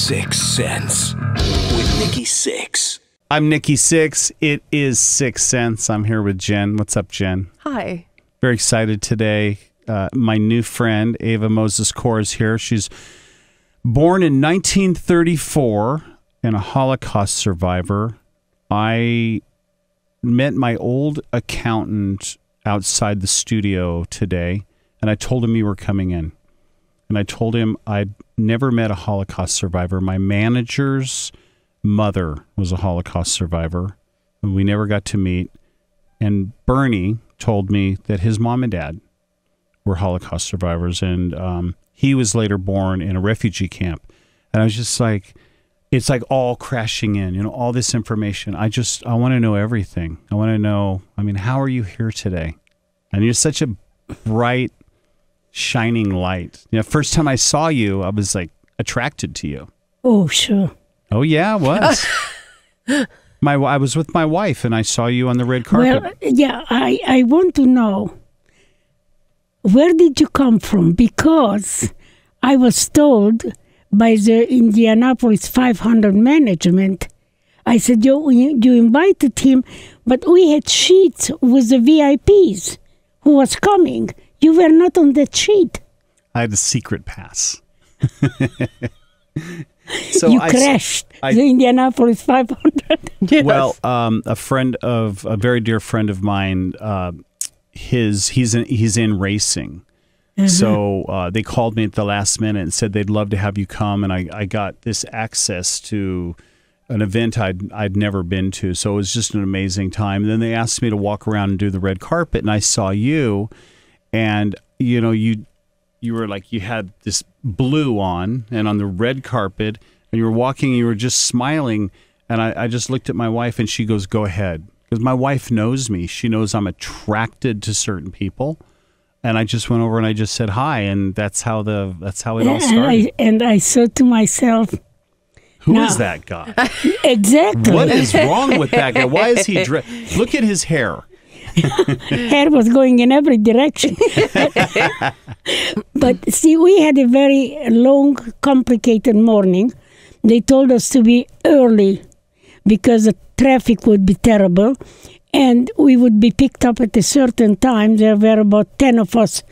Sixth Sense with Nikki Sixx. I'm Nikki Sixx. It is Sixth Sense. I'm here with Jen. What's up, Jen? Hi. Very excited today. My new friend, Ava Moses Core, is here. She's born in 1934 and a Holocaust survivor. I met my old accountant outside the studio today, and I told him you were coming in. And I told him I'd never met a Holocaust survivor. My manager's mother was a Holocaust survivor, and we never got to meet. And Bernie told me that his mom and dad were Holocaust survivors, and he was later born in a refugee camp. And I was just like, it's like all crashing in, you know, all this information. I want to know everything. I want to know, how are you here today? And you're such a bright, shining light. You know, first time I saw you, I was like attracted to you. Oh, sure. Oh, yeah, I was. I was with my wife, and I saw you on the red carpet. Well, yeah, I want to know, where did you come from? Because I was told by the Indianapolis 500 management, I said, you invited him, but we had sheets with the VIPs who was coming. You were not on that sheet. I had a secret pass. So you crashed the Indianapolis 500. Yes. Well, a very dear friend of mine, he's in racing. Mm-hmm. So they called me at the last minute and said they'd love to have you come, and I got this access to an event I'd never been to. So it was just an amazing time. And then they asked me to walk around and do the red carpet, and I saw you, and you know, you were like, you had this blue on and on the red carpet, and you were walking, you were just smiling, and I just looked at my wife, and she goes, "Go ahead," because my wife knows me. She knows I'm attracted to certain people. And I just went over and I just said hi, and that's how it all started. And I said to myself, "Who is that guy? Exactly. What is wrong with that guy? Why is he look at his hair." Hair was going in every direction. But see, we had a very long, complicated morning. They told us to be early because the traffic would be terrible. And we would be picked up at a certain time. There were about 10 of us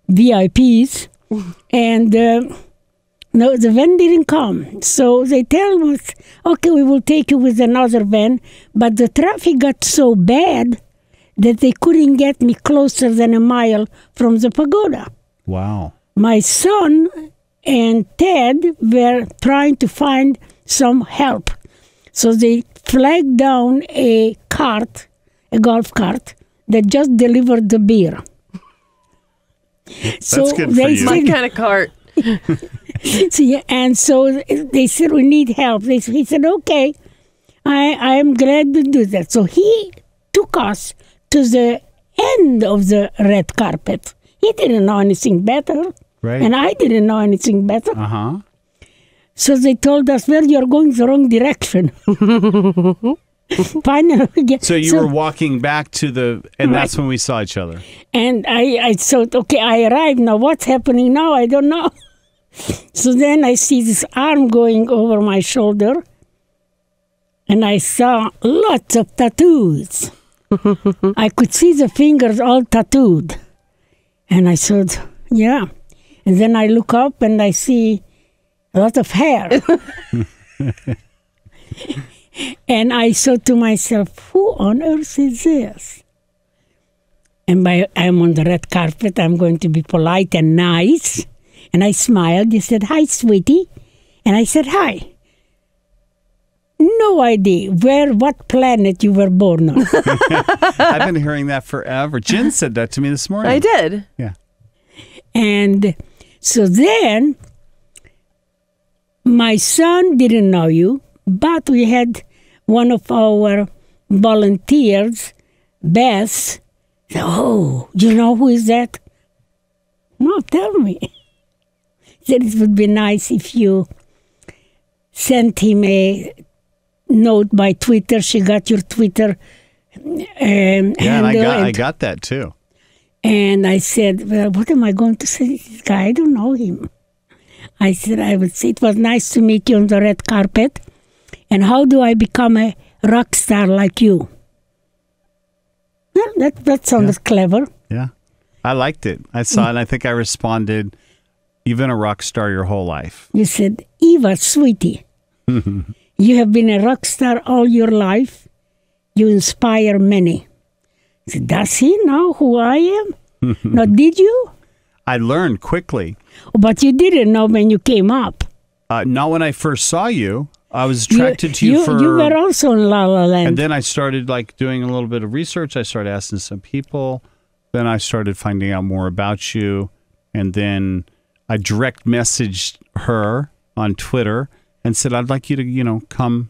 VIPs. And no, the van didn't come. So they tell us, okay, we will take you with another van. But the traffic got so bad that they couldn't get me closer than a mile from the pagoda. Wow. My son and Ted were trying to find some help. So they flagged down a golf cart that just delivered the beer. That's good for you. My kind of cart. And so they said, we need help. He said, okay, I am glad to do that. So he took us to the end of the red carpet. He didn't know anything better. Right. And I didn't know anything better. Uh-huh. So they told us, well, you're going the wrong direction. Finally, so you were walking back to and that's when we saw each other. And I thought, okay, I arrived. Now what's happening now? I don't know. So then I see this arm going over my shoulder, and I saw lots of tattoos. I could see the fingers all tattooed. And I thought, yeah. And then I look up and I see a lot of hair. And I thought to myself, who on earth is this? And I'm on the red carpet. I'm going to be polite and nice. And I smiled. He said, hi, sweetie. And I said, hi. No idea what planet you were born on. I've been hearing that forever. Jen said that to me this morning. I did. Yeah. And so then my son didn't know you, but we had one of our volunteers, Beth, said, oh, do you know who is that? No, tell me. Said it would be nice if you sent him a note by Twitter. She got your Twitter and I got that too. And I said, well, what am I going to say to this guy? I don't know him. I said, I would say, it was nice to meet you on the red carpet. And how do I become a rock star like you? Well, that sounds clever. Yeah. I liked it. I saw it, and I think I responded, "You've been a rock star your whole life." You said, Eva, sweetie, you have been a rock star all your life. You inspire many. I said, does he know who I am? No, did you? I learned quickly. But you didn't know when you came up. Not when I first saw you. I was attracted to you for... You were also in La La Land. And then I started like doing a little bit of research. I started asking some people. Then I started finding out more about you. And then I direct messaged her on Twitter and said, I'd like you to, come,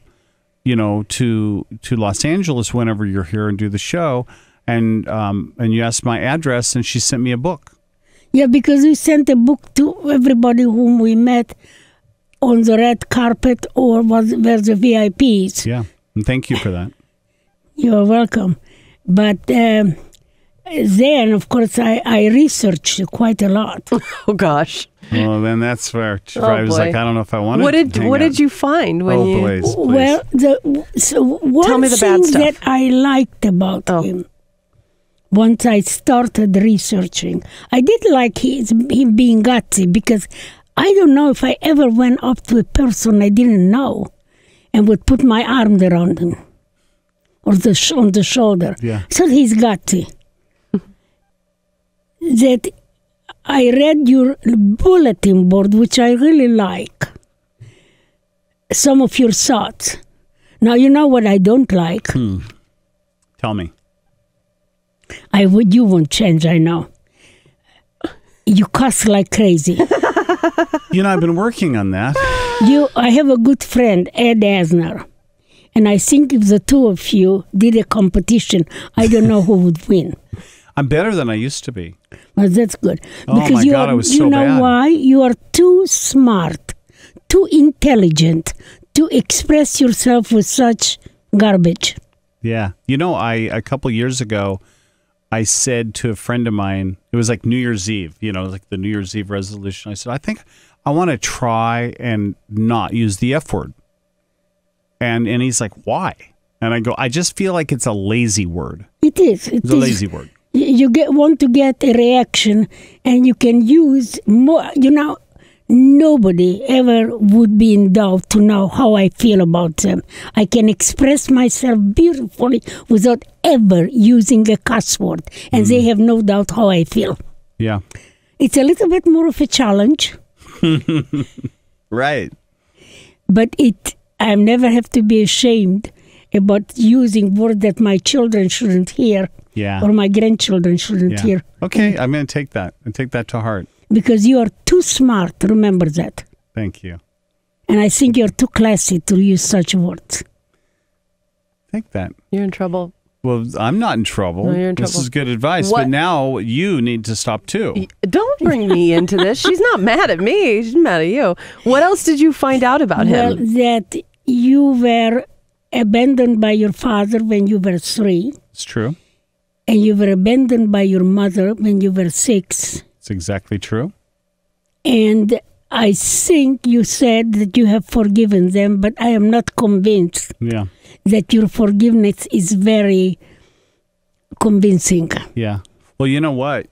to Los Angeles whenever you're here and do the show. And you asked my address, and she sent me a book. Yeah, because we sent a book to everybody whom we met on the red carpet or were the VIPs. Yeah, and thank you for that. You're welcome. But then, of course, I researched quite a lot. Oh, gosh. Well, then that's where I was like, I don't know if I want to. What did you find when you? Please. Well, one me the bad thing stuff. that I liked about him, once I started researching, I did like him being gutsy, because I don't know if I ever went up to a person I didn't know and would put my arm around him or on the shoulder. Yeah. So he's gutsy. That I read your bulletin board, which I really like. Some of your thoughts. Now, you know what I don't like? Tell me. You won't change, I know. You cuss like crazy. I've been working on that. I have a good friend, Ed Asner. And I think if the two of you did a competition, I don't know who would win. I'm better than I used to be. Well, that's good. Oh, because my God, I was so you know bad. why? You are too smart, too intelligent to express yourself with such garbage. Yeah. A couple years ago, I said to a friend of mine, it was like New Year's Eve, like the New Year's Eve resolution. I said, I think I want to try and not use the F word. And he's like, why? And I go, I just feel like it's a lazy word. It is. It's a lazy word. You want to get a reaction, and you can use more. Nobody ever would be in doubt to know how I feel about them. I can express myself beautifully without ever using a cuss word, and they have no doubt how I feel. Yeah. It's a little bit more of a challenge. Right. But I never have to be ashamed about using words that my children shouldn't hear. Yeah. Or my grandchildren shouldn't hear. Okay, I'm going to take that and take that to heart. Because you are too smart, remember that. Thank you. And I think you're too classy to use such words. Take that. You're in trouble. Well, I'm not in trouble. No, you're in This trouble. is good advice. What? But now you need to stop too. Don't bring me into this. She's not mad at me. She's mad at you. What else did you find out about Well, him? that you were abandoned by your father when you were 3. It's true. And you were abandoned by your mother when you were 6. It's exactly true. And I think you said that you have forgiven them, but I am not convinced Yeah. that your forgiveness is very convincing. Yeah. Well, you know what?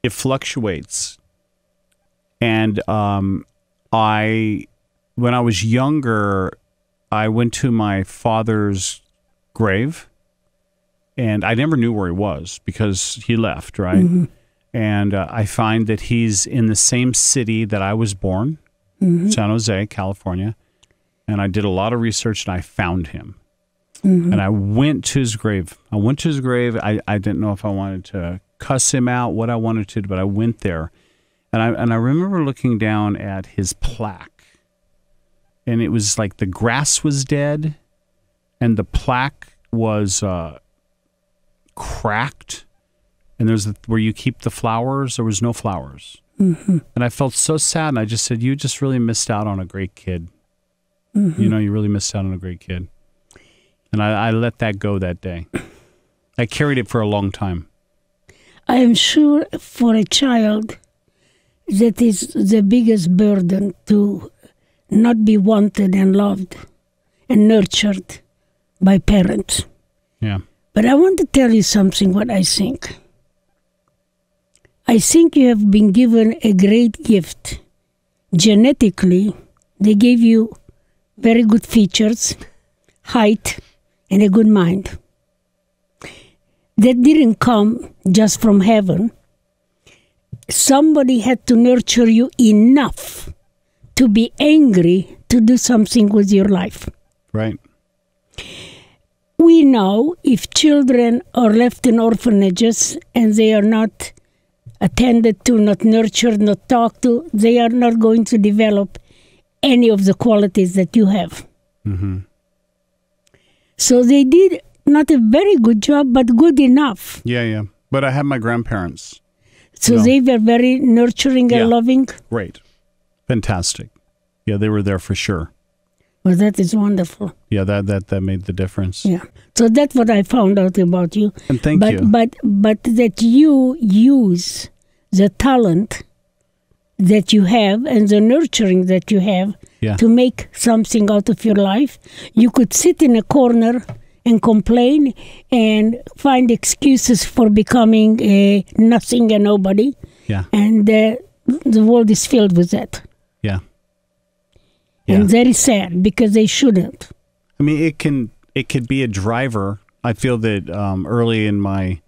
It fluctuates. And when I was younger, I went to my father's grave, and I never knew where he was because he left, right? Mm-hmm. And I find that he's in the same city that I was born, San Jose, California. And I did a lot of research, and I found him. Mm-hmm. And I went to his grave. I didn't know if I wanted to cuss him out, what I wanted to do, but I went there. And I remember looking down at his plaque. And it was like the grass was dead, and the plaque was cracked. And there's where you keep the flowers. There was no flowers. Mm-hmm. And I felt so sad. And I just said, you just really missed out on a great kid. Mm-hmm. You really missed out on a great kid. And I let that go that day. I carried it for a long time. I am sure for a child, that is the biggest burden, to not be wanted and loved and nurtured by parents. Yeah. But I want to tell you something, what I think. I think you have been given a great gift. Genetically, they gave you very good features, height, and a good mind. That didn't come just from heaven. Somebody had to nurture you enough to be angry to do something with your life. Right. We know if children are left in orphanages and they are not attended to, not nurtured, not talked to, they are not going to develop any of the qualities that you have. Mm-hmm. So they did not a very good job, but good enough. Yeah. But I had my grandparents. So No. they were very nurturing and Yeah. loving. Great. Fantastic. Yeah, they were there for sure. Well, that is wonderful. Yeah, that made the difference. Yeah. So that's what I found out about you. And thank but, you. But that you use the talent that you have and the nurturing that you have Yeah. to make something out of your life. You could sit in a corner and complain and find excuses for becoming a nothing and nobody. Yeah. And the world is filled with that. Yeah. And very sad, because they shouldn't. I mean, it could be a driver. I feel that early in my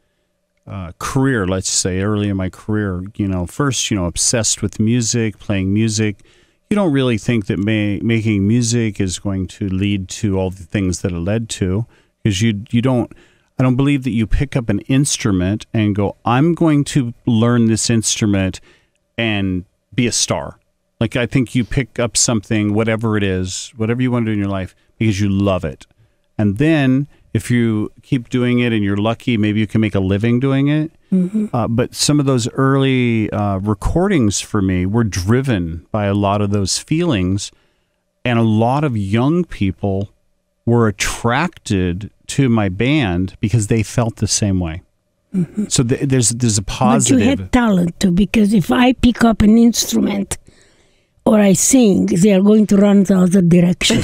career, let's say early in my career, first, obsessed with music, playing music. You don't really think that making music is going to lead to all the things that it led to, because I don't believe that you pick up an instrument and go, I'm going to learn this instrument and be a star. Like, I think you pick up something, whatever it is, whatever you want to do in your life, because you love it. And then if you keep doing it and you're lucky, maybe you can make a living doing it. Mm-hmm. But some of those early recordings for me were driven by a lot of those feelings. And a lot of young people were attracted to my band because they felt the same way. Mm-hmm. So there's a positive. But you had talent too, because if I pick up an instrument or I sing, they are going to run the other direction.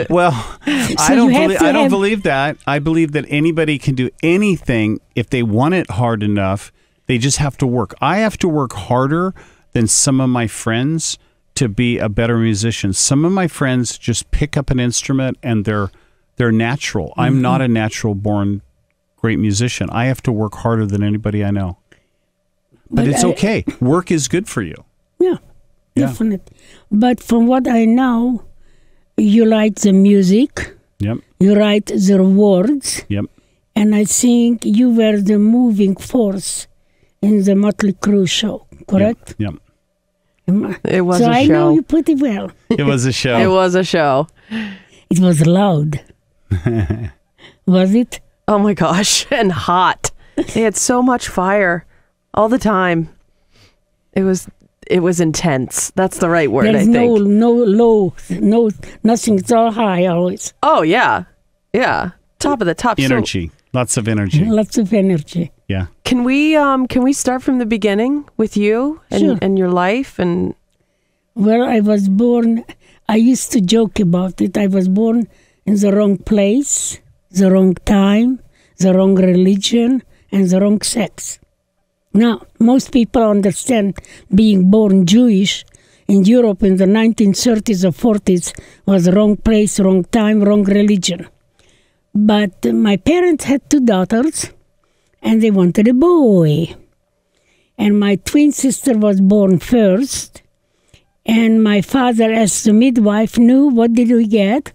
Well, So I don't believe that. I believe that anybody can do anything if they want it hard enough. They just have to work. I have to work harder than some of my friends to be a better musician. Some of my friends just pick up an instrument and they're natural. Mm-hmm. I'm not a natural born great musician. I have to work harder than anybody I know. But it's okay. Work is good for you. Yeah. Definitely. But from what I know, you write the music, Yep. you write the words, Yep. and I think you were the moving force in the Motley Crue show, correct? Yep. It was So a I show. know you pretty well. It was a show. It was a show. It was loud. Was it? Oh my gosh, and hot. They had so much fire all the time. It was intense. That's the right word, There's I think. no low, no nothing. It's all high always. Oh yeah. Yeah. Top of the top. Energy. Lots of energy. Lots of energy. Yeah. Can we start from the beginning with you and, Sure. and your life and Where I was born, I used to joke about it. I was born in the wrong place, the wrong time, the wrong religion, and the wrong sex. Now, most people understand being born Jewish in Europe in the 1930s or 40s was the wrong place, wrong time, wrong religion. But my parents had 2 daughters, and they wanted a boy. And my twin sister was born first, and my father, as the midwife, knew what did we get.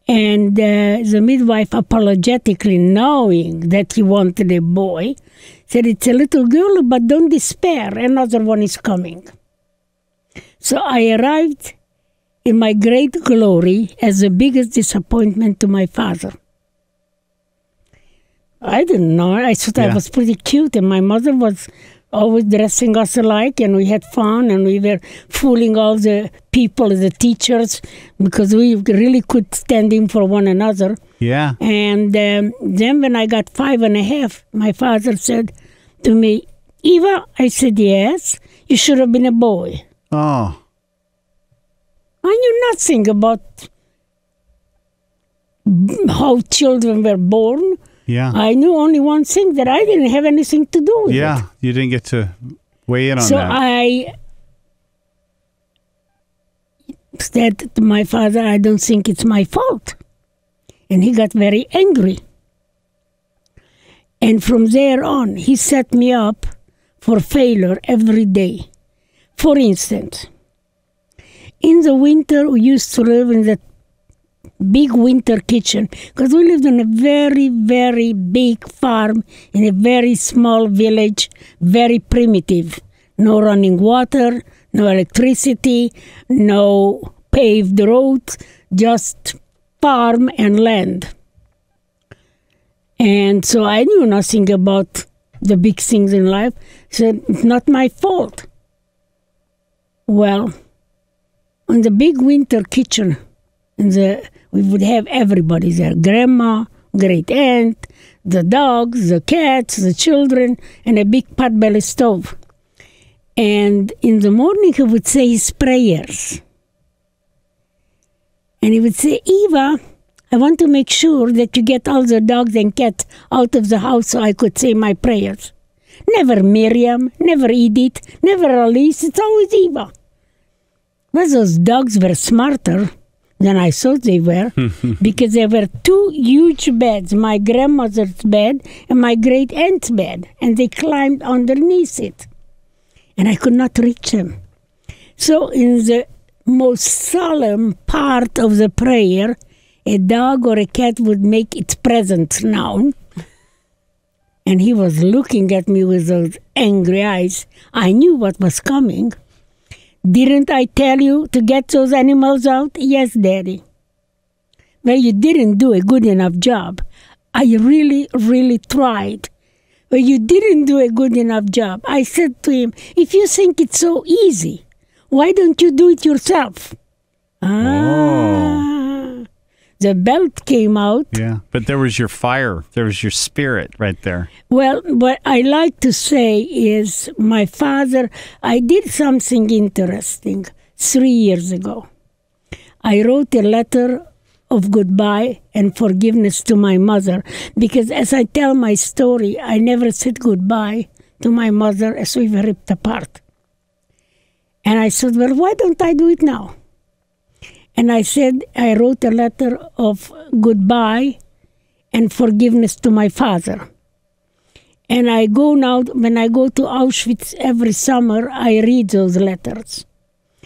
And the midwife, apologetically knowing that he wanted a boy, said, it's a little girl, but don't despair, another one is coming. So I arrived in my great glory as the biggest disappointment to my father. I didn't know. I thought I was pretty cute, and my mother was always dressing us alike, and we had fun, and we were fooling all the people, the teachers, because we really could stand in for one another. Yeah. And then when I got 5 and a half, my father said to me, Eva, I said, yes, You should have been a boy. Oh, I knew nothing about how children were born. yeah. I knew only one thing, that I didn't have anything to do with it. Yeah, you didn't get to weigh in on So that. I said to my father, I don't think it's my fault. And he got very angry. And from there on, he set me up for failure every day. For instance, in the winter, we used to live in the big winter kitchen, because we lived in a very, very big farm in a very small village, very primitive. No running water, no electricity, no paved roads, just farm and land. And so I knew nothing about the big things in life. So it's not my fault. Well, in the big winter kitchen, we would have everybody there. Grandma, great aunt, the dogs, the cats, the children, and a big potbelly stove. And in the morning he would say his prayers. And he would say, Eva, I want to make sure that you get all the dogs and cats out of the house so I could say my prayers. Never Miriam, never Edith, never Alice, it's always Eva. Well, those dogs were smarter than I thought they were, because there were two huge beds, my grandmother's bed and my great aunt's bed, and they climbed underneath it. And I could not reach them. So in the most solemn part of the prayer, a dog or a cat would make its presence known. And he was looking at me with those angry eyes. I knew what was coming. Didn't I tell you to get those animals out? Yes, Daddy. Well, you didn't do a good enough job. I really, really tried. Well, you didn't do a good enough job. I said to him, if you think it's so easy, why don't you do it yourself? The belt came out. Yeah, but there was your fire. There was your spirit right there. Well, what I like to say is my father, I did something interesting 3 years ago. I wrote a letter of goodbye and forgiveness to my mother, because as I tell my story, I never said goodbye to my mother as we were ripped apart. And I said, well, why don't I do it now? And I said, I wrote a letter of goodbye and forgiveness to my father. And I go now, when I go to Auschwitz every summer, I read those letters.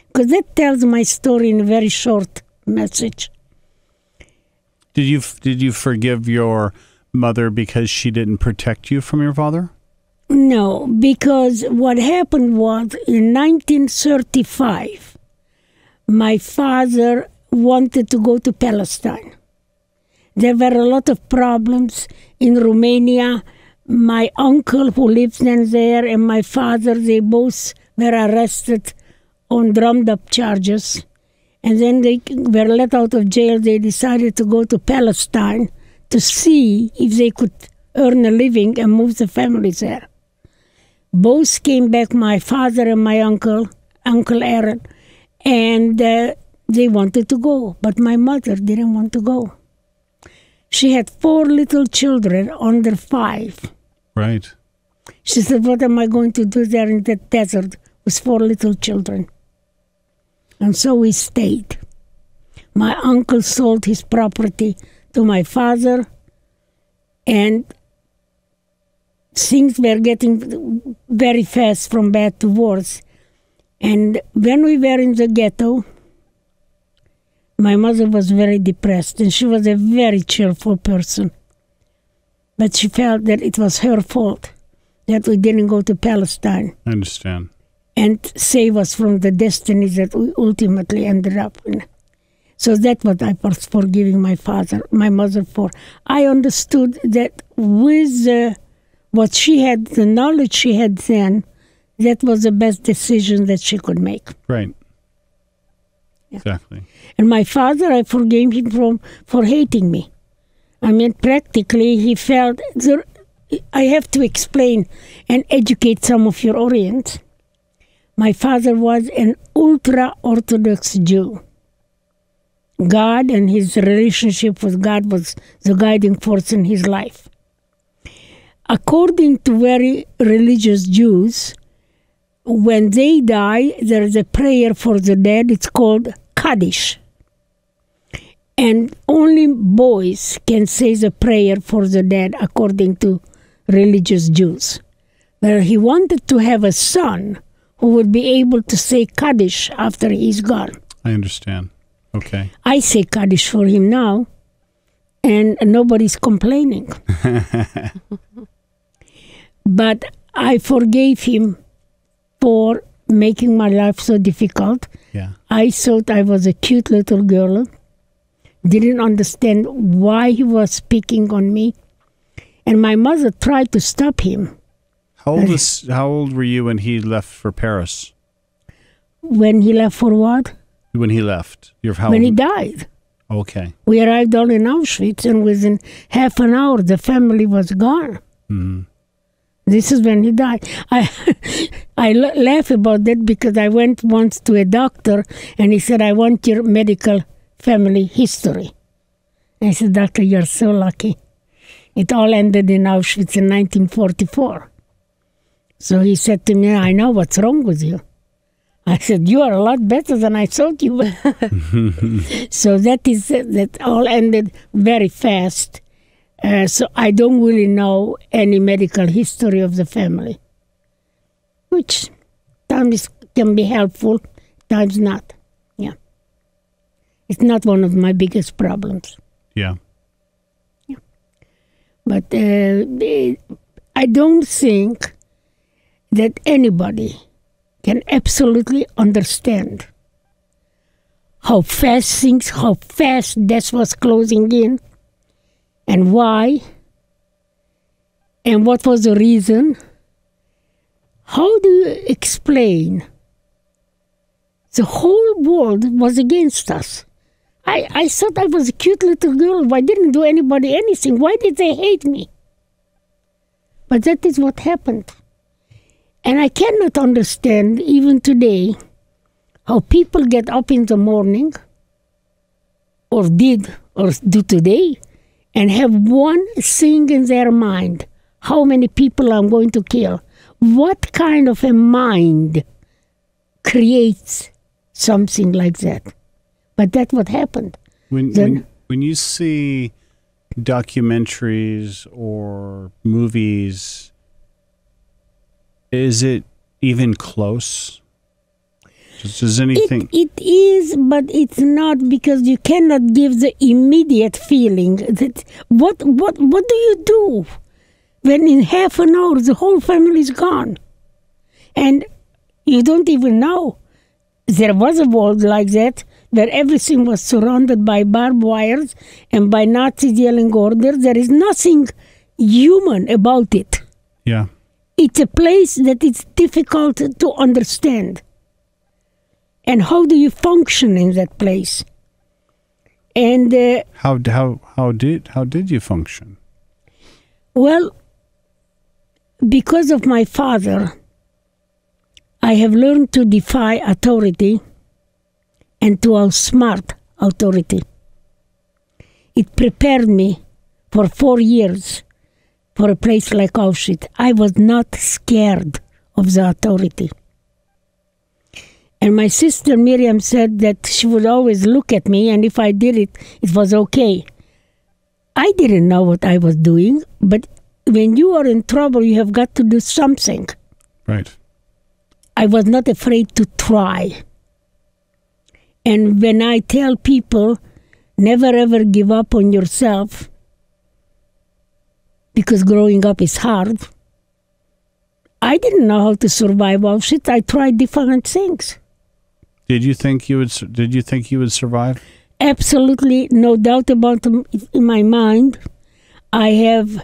Because that tells my story in a very short message. Did you forgive your mother because she didn't protect you from your father? No, because what happened was in 1935, my father wanted to go to Palestine. There were a lot of problems in Romania. My uncle who lives there and my father, they both were arrested on drummed up charges. And then they were let out of jail. They decided to go to Palestine to see if they could earn a living and move the family there. Both came back, my father and my uncle, Uncle Aaron, and they wanted to go, but my mother didn't want to go. She had 4 little children under 5. Right. She said, what am I going to do there in the desert with 4 little children? And so we stayed. My uncle sold his property to my father, and things were getting very fast from bad to worse. And when we were in the ghetto, my mother was very depressed, and she was a very cheerful person. But she felt that it was her fault that we didn't go to Palestine. I understand. And save us from the destiny that we ultimately ended up in. So that's what I was forgiving my mother for. I understood that with what she had, the knowledge she had then, that was the best decision that she could make. Right. Yeah. Exactly. And my father, I forgave him for hating me. I mean, practically, he felt... I have to explain and educate some of your audience. My father was an ultra-Orthodox Jew. God and his relationship with God was the guiding force in his life. According to very religious Jews, when they die, there is a prayer for the dead. It's called Kaddish. And only boys can say the prayer for the dead according to religious Jews. But he wanted to have a son who would be able to say Kaddish after he's gone. I understand. Okay. I say Kaddish for him now, and nobody's complaining. But I forgave him for making my life so difficult. Yeah. I thought I was a cute little girl. Didn't understand why he was picking on me. And my mother tried to stop him. How old were you when he left for Paris? When he left for what? When he left? When he died. Okay. We arrived all in Auschwitz, and within half an hour, the family was gone. Mm-hmm. This is when he died. I laugh about that because I went once to a doctor, and he said, I want your medical family history. I said, Doctor, you're so lucky. It all ended in Auschwitz in 1944. So he said to me, I know what's wrong with you. I said, you are a lot better than I thought you were. So that all ended very fast. So I don't really know any medical history of the family, which times can be helpful, times not. Yeah. It's not one of my biggest problems. Yeah. But I don't think that anybody can absolutely understand how fast death was closing in, and why, and what was the reason. How do you explain? The whole world was against us. I thought I was a cute little girl. Why didn't do anybody anything? Why did they hate me? But that is what happened. And I cannot understand, even today, how people get up in the morning, or do today, and have one thing in their mind: how many people I'm going to kill. What kind of a mind creates something like that? But that's what happened. When you see documentaries or movies, is it even close? Does anything? It is, but it's not, because you cannot give the immediate feeling that what do you do when in half an hour the whole family is gone, and you don't even know. There was a world like that where everything was surrounded by barbed wires and by Nazis yelling order. There is nothing human about it. Yeah. It's a place that is difficult to understand. And how do you function in that place? And how did you function? Well, because of my father, I have learned to defy authority and to outsmart authority. It prepared me for 4 years for a place like Auschwitz. I was not scared of the authority. And my sister Miriam said that she would always look at me, and if I did it, it was okay. I didn't know what I was doing, but when you are in trouble, you have got to do something. Right. I was not afraid to try. And when I tell people, never ever give up on yourself, because growing up is hard, I didn't know how to survive Auschwitz. I tried different things. Did you think you would survive? Absolutely, no doubt about it in my mind. I have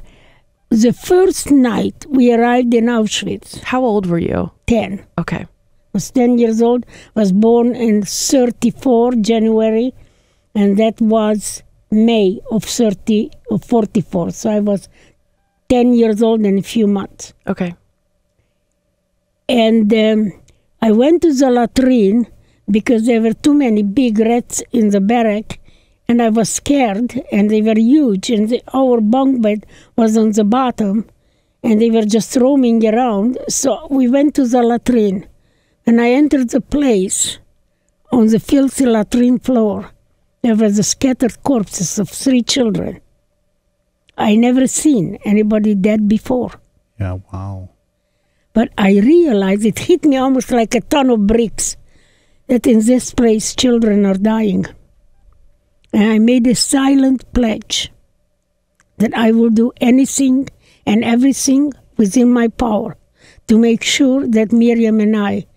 the first night we arrived in Auschwitz. How old were you? 10. Okay. I was 10 years old. Was born in 34 January, and that was May of 44. So I was 10 years old in a few months. Okay. And I went to the latrine because there were too many big rats in the barrack, and I was scared, and they were huge, and our bunk bed was on the bottom, and they were just roaming around. So we went to the latrine. When I entered the place, on the filthy latrine floor, there were the scattered corpses of 3 children. I never seen anybody dead before. Yeah, wow. But I realized it hit me almost like a ton of bricks that in this place children are dying. And I made a silent pledge that I will do anything and everything within my power to make sure that Miriam and I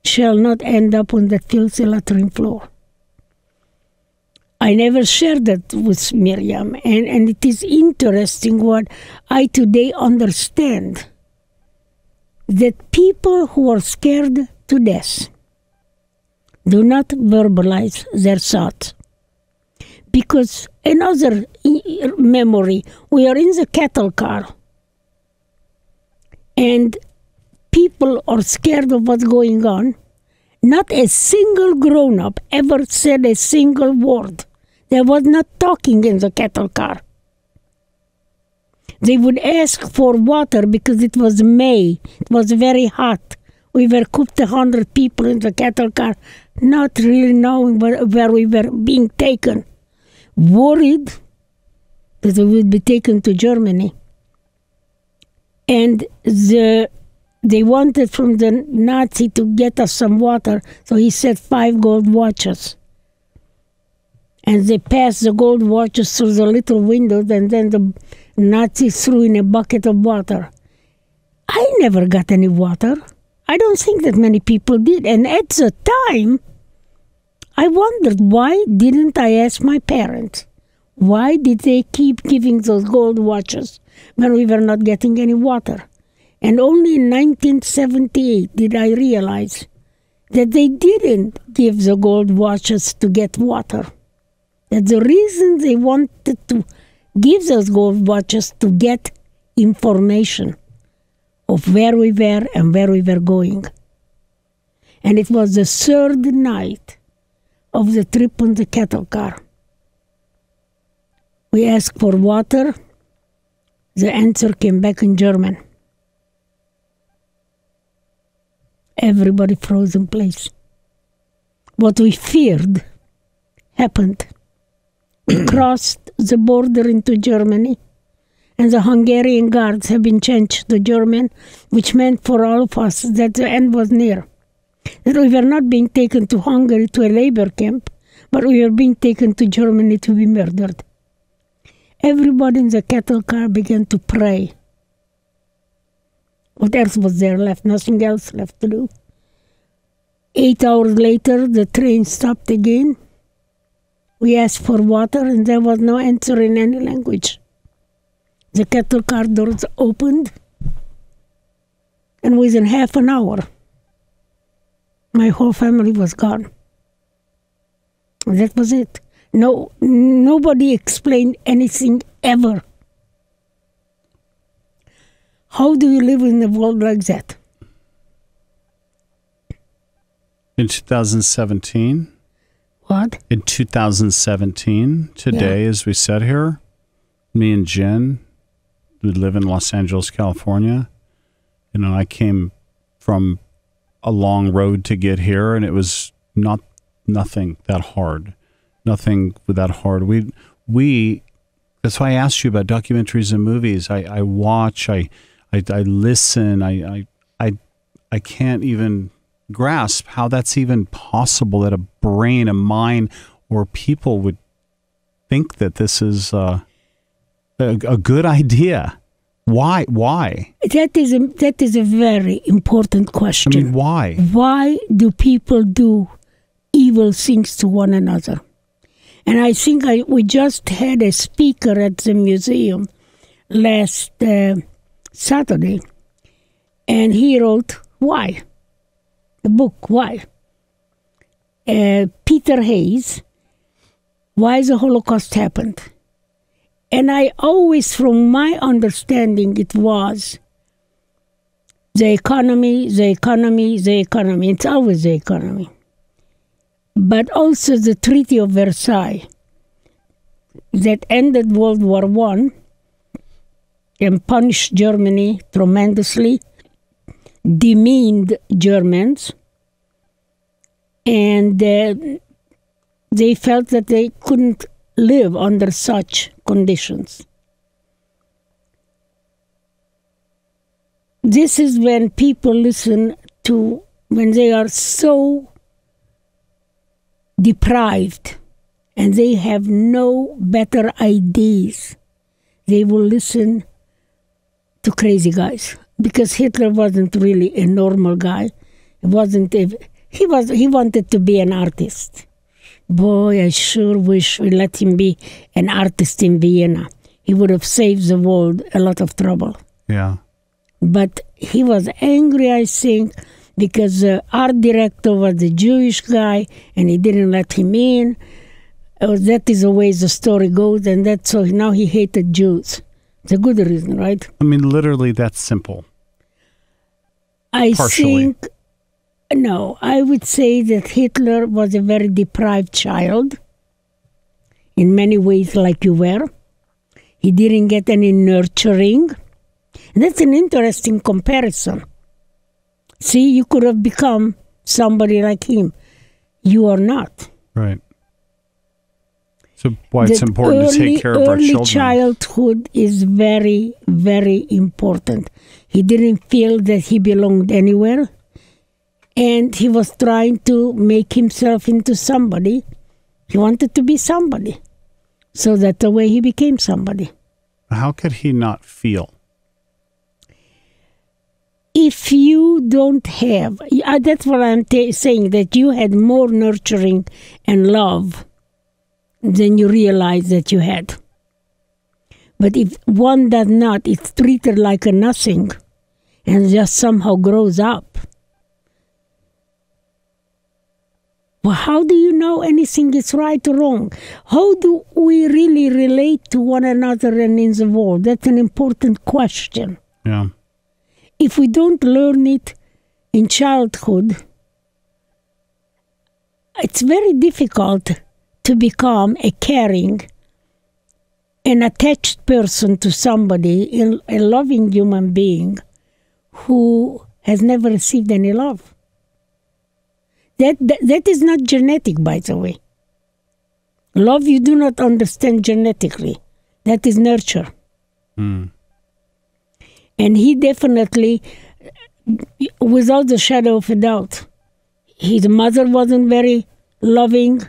shall not end up on that filthy latrine floor. I never shared that with Miriam, and it is interesting what I today understand, that people who are scared to death do not verbalize their thoughts. Because another memory, we are in the cattle car, and people are scared of what's going on. Not a single grown-up ever said a single word. They was not talking in the cattle car. They would ask for water because it was May. It was very hot. We were cooped 100 people in the cattle car, not really knowing where we were being taken. Worried that we would be taken to Germany. And they wanted from the Nazi to get us some water, so he said 5 gold watches. And they passed the gold watches through the little windows, and then the Nazis threw in a bucket of water. I never got any water. I don't think that many people did. And at the time, I wondered, why didn't I ask my parents? Why did they keep giving those gold watches when we were not getting any water? And only in 1978 did I realize that they didn't give the gold watches to get water. That the reason they wanted to give those gold watches to get information of where we were and where we were going. And it was the 3rd night of the trip on the cattle car. We asked for water. The answer came back in German. Everybody froze in place. What we feared happened. We crossed the border into Germany, and the Hungarian guards have been changed to German, which meant for all of us that the end was near. That we were not being taken to Hungary to a labor camp, but we were being taken to Germany to be murdered. Everybody in the cattle car began to pray. What else was there left? Nothing else left to do. 8 hours later, the train stopped again. We asked for water, and there was no answer in any language. The cattle car doors opened, and within half an hour, my whole family was gone. And that was it. Nobody explained anything ever. How do you live in a world like that? In 2017? What? In 2017, today, as we sat here, me and Jen, we live in Los Angeles, California. You know, I came from a long road to get here, and it was nothing that hard. Nothing that hard. We that's why I asked you about documentaries and movies. I watch, I listen, I can't even grasp how that's even possible, that a brain, a mind, or people would think that this is a good idea. Why? That is a very important question. I mean, why? Why do people do evil things to one another? And I think we just had a speaker at the museum last Saturday, and he wrote, Why? The book, Why? Peter Hayes, Why the Holocaust Happened. And I always, from my understanding, it was The economy, the economy, the economy. It's always the economy. But also the Treaty of Versailles that ended World War I and punished Germany tremendously, demeaned Germans, and they felt that they couldn't live under such conditions. This is when people listen to, when they are so deprived and they have no better ideas, they will listen to crazy guys. Because Hitler wasn't really a normal guy. He wanted to be an artist. Boy, I sure wish we let him be an artist in Vienna. He would have saved the world a lot of trouble. Yeah. But he was angry, I think, because the art director was a Jewish guy and he didn't let him in. That is the way the story goes, and that's so now he hated Jews. It's a good reason, right? I mean, literally, that's simple. I Partially. think, no, I would say that Hitler was a very deprived child, in many ways like you were. He didn't get any nurturing. And that's an interesting comparison. See, you could have become somebody like him. You are not. Right. So why it's important to take care of our children. Early childhood is very, very important. He didn't feel that he belonged anywhere. And he was trying to make himself into somebody. He wanted to be somebody. So that's the way he became somebody. How could he not feel? If you don't have, that's what I'm saying, that you had more nurturing and love than you realize that you had. But if one does not, it's treated like a nothing and just somehow grows up. Well, how do you know anything is right or wrong? How do we really relate to one another and in the world? That's an important question. Yeah. If we don't learn it in childhood, it's very difficult to become a caring, an attached person to somebody, a loving human being who has never received any love. That is not genetic, by the way. Love you do not understand genetically. That is nurture. Mm. And he definitely, without the shadow of a doubt, his mother wasn't very loving,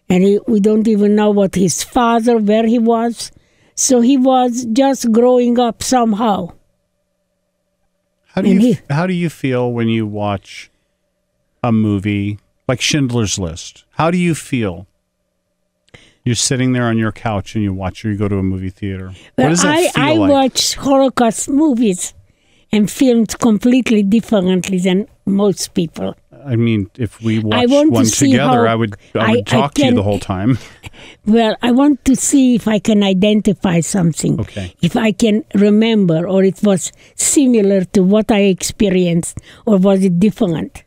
and we don't even know what his father, where he was. So he was just growing up somehow. How do you feel when you watch a movie like Schindler's List? How do you feel? You're sitting there on your couch and you watch, or you go to a movie theater. What does that feel I like? watch Holocaust movies and filmed completely differently than most people. I mean, if we watch want to one see together, how I would talk to you the whole time. Well, I want to see if I can identify something. Okay. If I can remember, or it was similar to what I experienced, or was it different?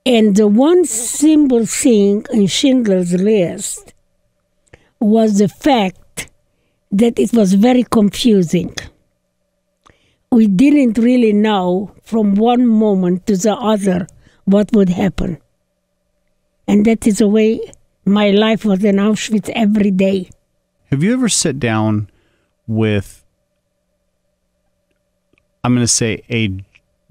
And the one simple thing in Schindler's List was the fact that it was very confusing. We didn't really know from one moment to the other what would happen. And that is the way my life was in Auschwitz every day. Have you ever sat down with, I'm going to say, a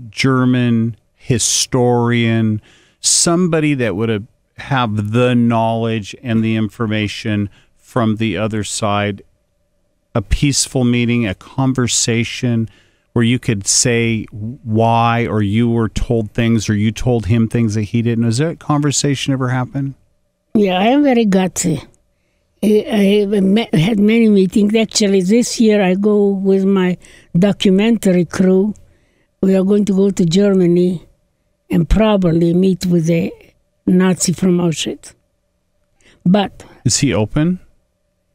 German historian, somebody that would have the knowledge and the information from the other side, a peaceful meeting, a conversation where you could say why, or you were told things, or you told him things that he didn't? Has that conversation ever happened? Yeah, I am very gutsy. I had many meetings. Actually, this year I go with my documentary crew. We are going to go to Germany and probably meet with a Nazi from Auschwitz. But is he open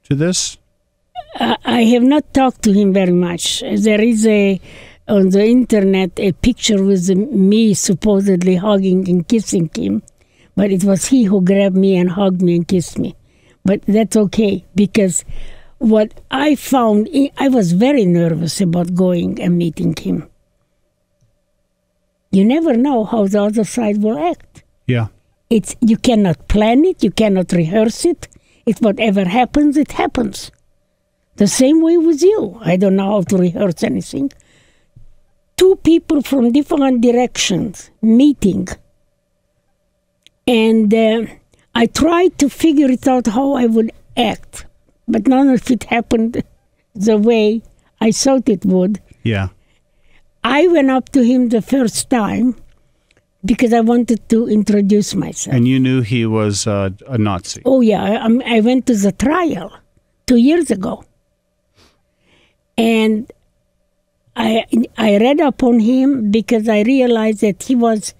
to this? I have not talked to him very much. There is a on the internet a picture with me supposedly hugging and kissing him, but it was he who grabbed me and hugged me and kissed me. But that's okay, because what I found, I was very nervous about going and meeting him. You never know how the other side will act. Yeah. You cannot plan it, you cannot rehearse it. It's whatever happens, it happens. The same way with you. I don't know how to rehearse anything. Two people from different directions meeting. And I tried to figure it out how I would act. But none of it happened the way I thought it would. Yeah. I went up to him the first time because I wanted to introduce myself. And you knew he was a Nazi. Oh, yeah. I went to the trial 2 years ago. And I read up on him because I realized that he was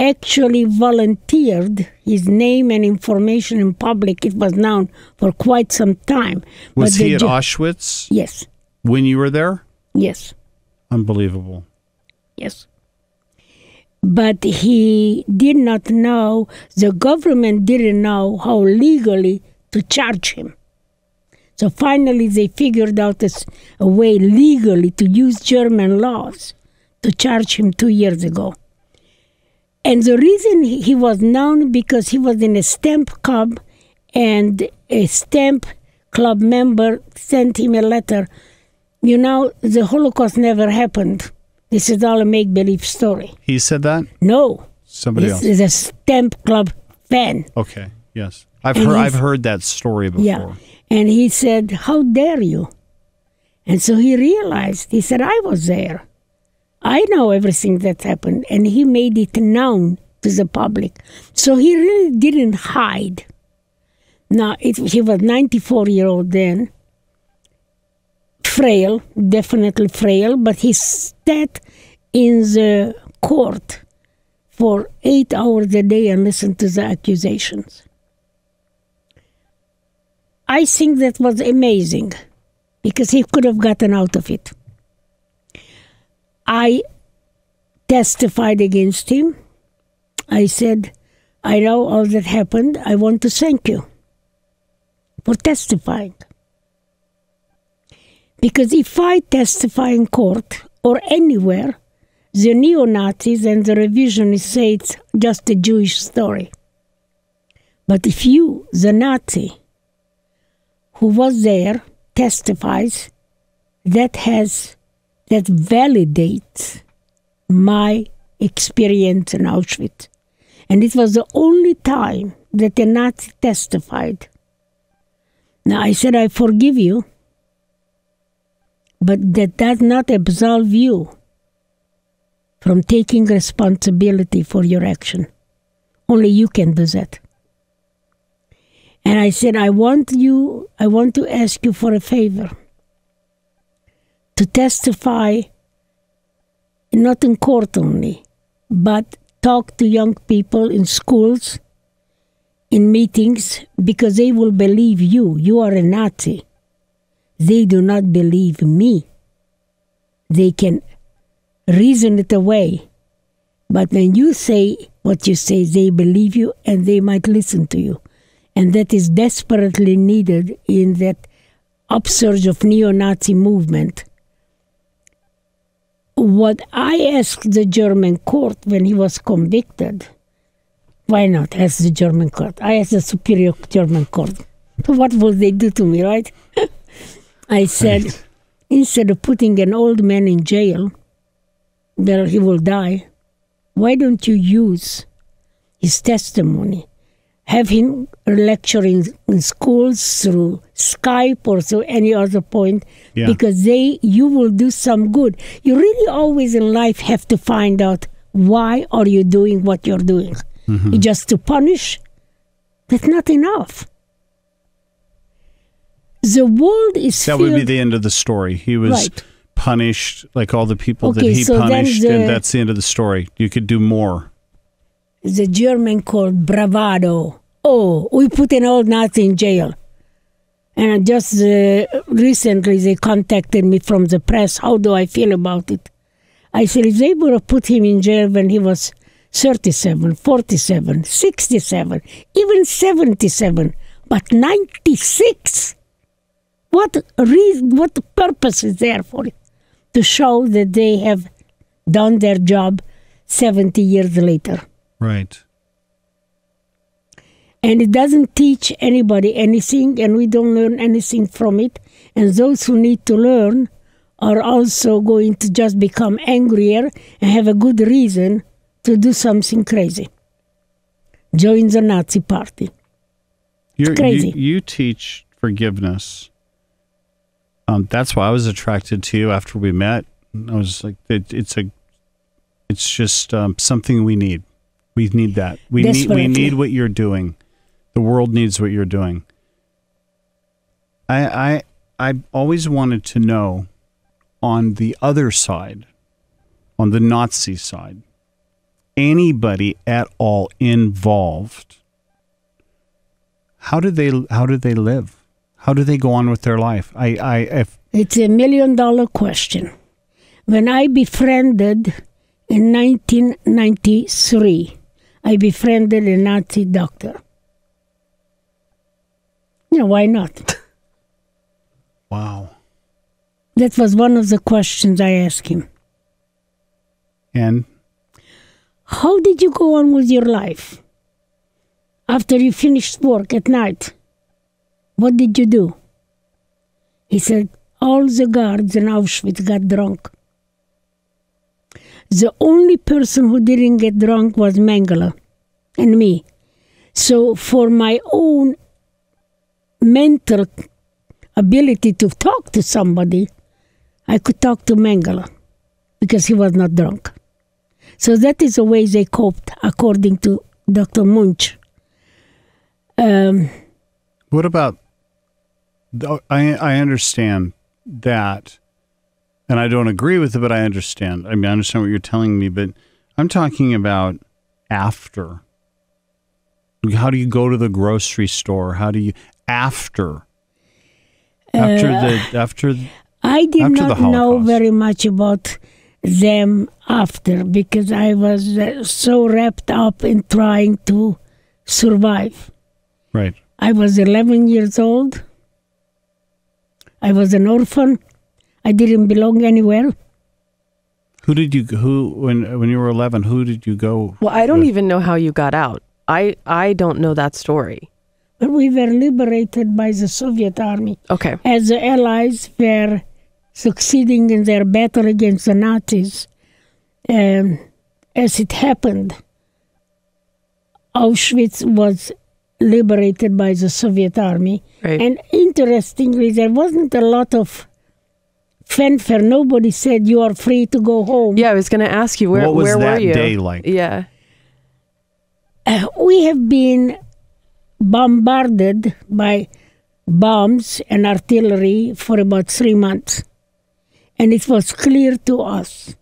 actually volunteered his name and information in public. It was known for quite some time. Was he at Auschwitz? Yes. When you were there? Yes. Unbelievable. Yes. But he did not know, the government didn't know how legally to charge him. So finally they figured out a way legally to use German laws to charge him 2 years ago. And the reason he was known because he was in a stamp club, and a stamp club member sent him a letter. You know, the Holocaust never happened. This is all a make-believe story. He said that? No. Somebody else. This is a stamp club fan. Okay, yes. I've heard that story before. Yeah. And he said, "How dare you?" And so he realized, he said, "I was there. I know everything that happened." And he made it known to the public. So he really didn't hide. Now, he was 94-year-old then. Frail, definitely frail, but he sat in the court for 8 hours a day and listened to the accusations. I think that was amazing because he could have gotten out of it. I testified against him. I said, "I know all that happened. I want to thank you for testifying." Because if I testify in court or anywhere, the neo-Nazis and the revisionists say it's just a Jewish story. But if you, the Nazi, who was there, testifies, that validates my experience in Auschwitz. And it was the only time that a Nazi testified. Now I said, "I forgive you," but that does not absolve you from taking responsibility for your action. Only you can do that. And I said, I want to ask you for a favor. To testify, not in court only, but talk to young people in schools, in meetings, because they will believe you. You are a Nazi. They do not believe me. They can reason it away. But when you say what you say, they believe you and they might listen to you. And that is desperately needed in that upsurge of neo-Nazi movement. What I asked the German court when he was convicted, why not ask the German court? I asked the superior German court. What will they do to me, right? I said, instead of putting an old man in jail, where he will die, why don't you use his testimony? Have him lecturing in schools through Skype or through any other point, because you will do some good. You really always in life have to find out why are you doing what you're doing. Mm-hmm. Just to punish, that's not enough. The world is that filled, would be the end of the story. He was punished, like all the people that he so punished, and that's the end of the story. You could do more. The German called bravado. Oh, we put an old Nazi in jail. And just recently they contacted me from the press. How do I feel about it? I said, if they would have put him in jail when he was 37, 47, 67, even 77, but 96, what purpose is there for it? To show that they have done their job 70 years later. Right. And it doesn't teach anybody anything, and we don't learn anything from it. And those who need to learn are also going to just become angrier and have a good reason to do something crazy. Join the Nazi party. It's crazy. You teach forgiveness. That's why I was attracted to you after we met. I was like, it's just something we need. We need that. We need what you're doing. The world needs what you're doing. I always wanted to know, on the other side, on the Nazi side, anybody at all involved, how do they live? How do they go on with their life? It's $1 million question. When I befriended in 1993, I befriended a Nazi doctor. Why not? Wow. That was one of the questions I asked him. And? How did you go on with your life? After you finished work at night, what did you do? He said, all the guards in Auschwitz got drunk. The only person who didn't get drunk was Mengele and me. So for my own mental ability to talk to somebody, I could talk to Mengele because he was not drunk. So that is the way they coped, according to Dr. Munch. What about, I understand that, and I don't agree with it, but I understand. I mean, I understand what you're telling me, but I'm talking about after. How do you go to the grocery store? How do you, after I did not know very much about them after, because I was so wrapped up in trying to survive. Right. I was 11 years old. I was an orphan. I didn't belong anywhere. When you were 11, who did you go? Well, I don't even know how you got out. I don't know that story. But we were liberated by the Soviet army. Okay. As the Allies were succeeding in their battle against the Nazis, as it happened, Auschwitz was liberated by the Soviet army. Right. And interestingly, there wasn't a lot of fanfare. Nobody said you are free to go home. Yeah, I was going to ask you, where were you? What was that day like? Yeah. We have been bombarded by bombs and artillery for about 3 months. And it was clear to us.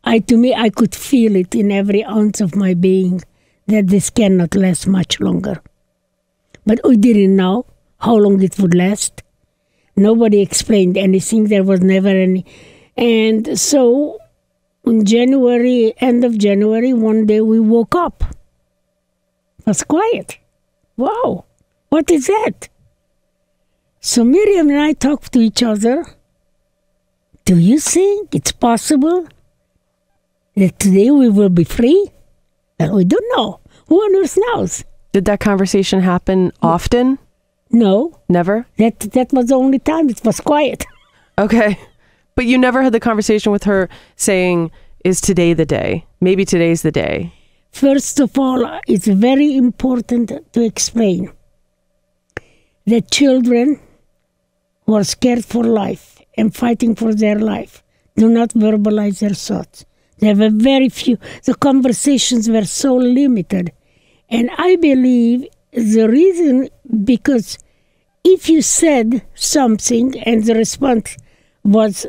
I could feel it in every ounce of my being that this cannot last much longer. But we didn't know how long it would last. Nobody explained anything. There was never any. And so in January, end of January, one day we woke up. It was quiet. Wow, what is that? So Miriam and I talked to each other. Do you think it's possible that today we will be free? Well, we don't know. Who on earth knows? Did that conversation happen often? No. Never? That was the only time it was quiet. Okay. But you never had the conversation with her saying, is today the day? Maybe today's the day. First of all, it's very important to explain that children who are scared for life and fighting for their life do not verbalize their thoughts. There were very few. The conversations were so limited. And I believe the reason, because if you said something and the response was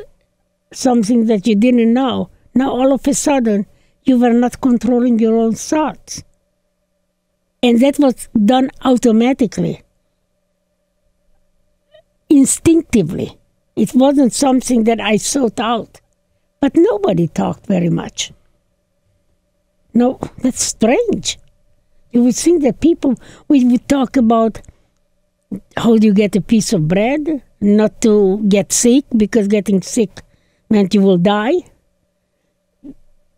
something that you didn't know, now all of a sudden you were not controlling your own thoughts. And that was done automatically, instinctively. It wasn't something that I sought out But nobody talked very much. No, that's strange. You would think that people, we would talk about how do you get a piece of bread, not to get sick, because getting sick meant you will die.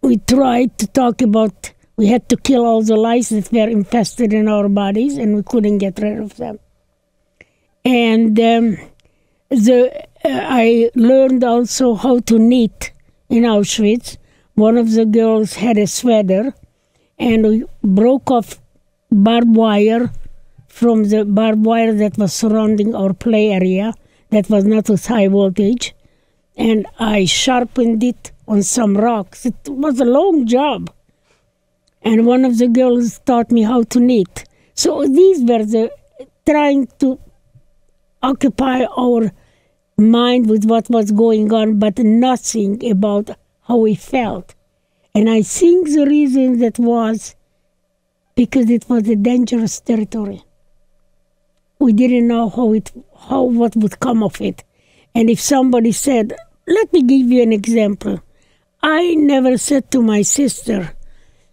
We tried to talk about, we had to kill all the lice that were infested in our bodies, and we couldn't get rid of them. And I learned also how to knit in Auschwitz. One of the girls had a sweater, and we broke off barbed wire from the barbed wire that was surrounding our play area that was not with high voltage, and I sharpened it on some rocks. It was a long job. And one of the girls taught me how to knit. So these were the trying to occupy our mind with what was going on, but nothing about how we felt. And I think the reason that was because it was a dangerous territory. We didn't know what would come of it. And if somebody said, let me give you an example. I never said to my sister,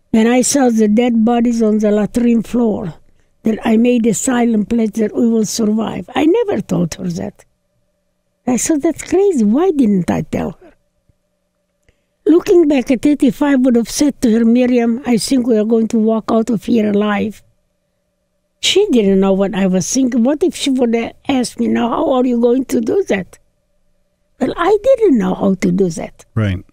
when I saw the dead bodies on the latrine floor, that I made a silent pledge that we will survive. I never told her that. I thought, that's crazy. Why didn't I tell her? Looking back at it, if I would have said to her, Miriam, I think we are going to walk out of here alive, she didn't know what I was thinking. What if she would have asked me, now, how are you going to do that? Well, I didn't know how to do that. Right.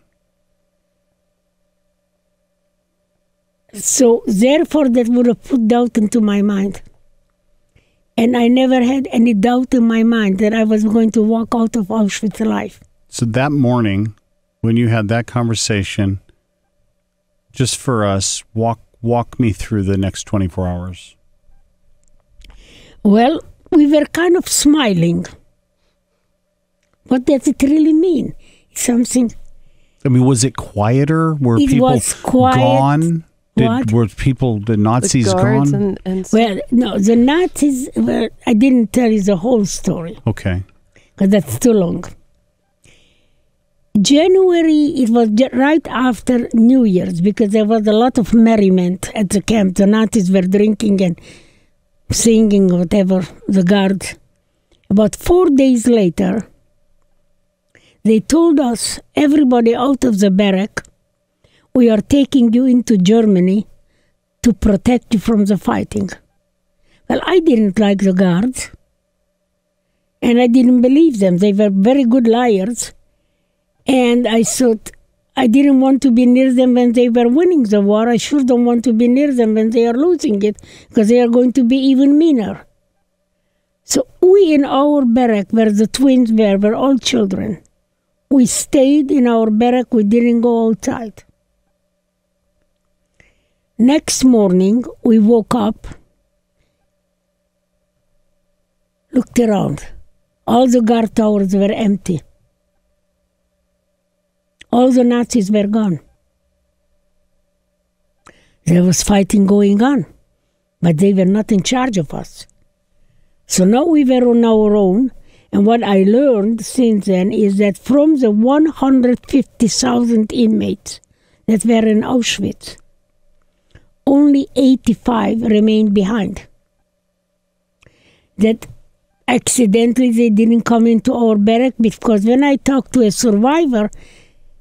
So, therefore, that would have put doubt into my mind. And I never had any doubt in my mind that I was going to walk out of Auschwitz alive. So that morning, when you had that conversation, just for us, walk me through the next 24 hours. Well, we were kind of smiling. What does it really mean? Something. I mean, was it quieter? Were It people was quiet. gone? What? Were the Nazis the guards gone? and Well, no, the Nazis, well, I didn't tell you the whole story, Okay. because that's too long. January, it was right after New Year's, because there was a lot of merriment at the camp. The Nazis were drinking and singing, whatever, the guards. About 4 days later, they told us, everybody out of the barrack, we are taking you into Germany to protect you from the fighting. Well, I didn't like the guards, and I didn't believe them. They were very good liars, and I thought I didn't want to be near them when they were winning the war. I sure don't want to be near them when they are losing it, because they are going to be even meaner. So we in our barrack, where the twins were all children. We stayed in our barrack. We didn't go outside. Next morning, we woke up, looked around. All the guard towers were empty. All the Nazis were gone. There was fighting going on, but they were not in charge of us. So now we were on our own, and what I learned since then is that from the 150,000 inmates that were in Auschwitz, only 85 remained behind. That accidentally they didn't come into our barrack, because when I talked to a survivor